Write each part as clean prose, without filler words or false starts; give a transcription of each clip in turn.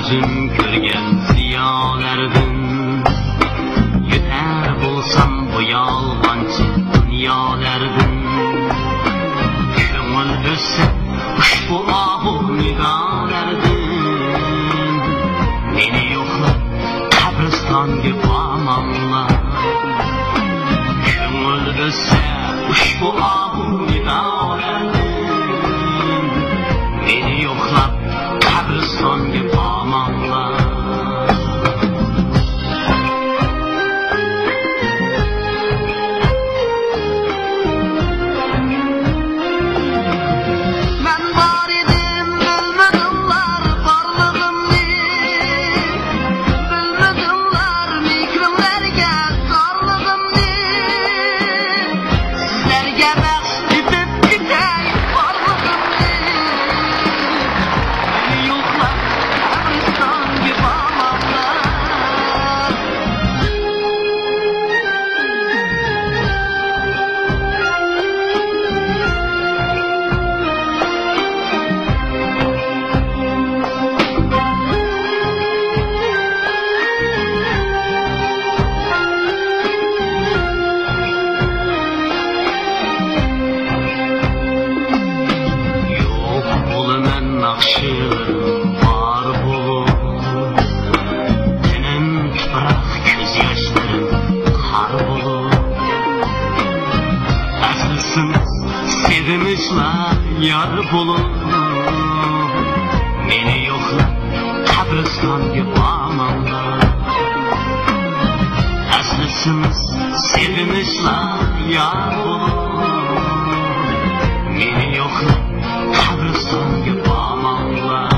Gözüm görgen ziyalardan yeter bulsam bu yalvancı dünyalardan. Köngül össe ushbu ahu nidalardan. Meni yo'qlab qabristonga bormanglar. Köngül össe ushbu ahu nidalardan. Meni yo'qlab qabristonga bormanglar. Nakşilerim var bulup Tenim tüprak köz yaşlarım kar bulup Asılsınız sevmişler yar bulup Meni yo'qlab qabristonga bormanglar. Asılsınız sevmişler yar bulup Meni yo'qlab qabristonga bormanglar.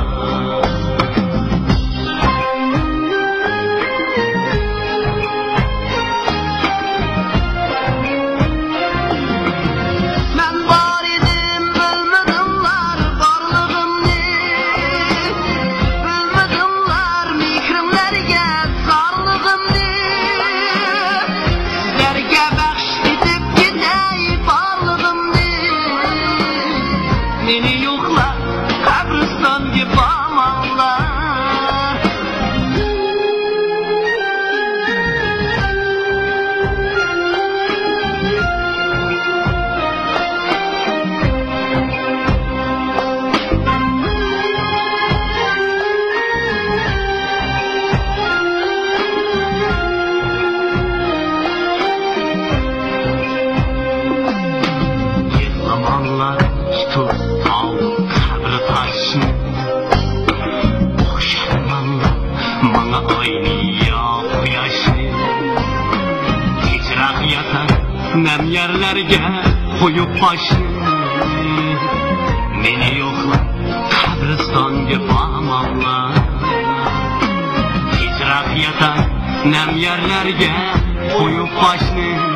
Meni yo'qlab qabristonga bormanglar. Yig'lamanlar tutib qabri taşını Boşanmanlar bana oynuyor quyoshni. Kechroq yatar nam yerlarga qo'yib boshni. Meni yo'qlab qabristonga bormanglar. Kechroq yatar nam yerlarga qo'yib boshni.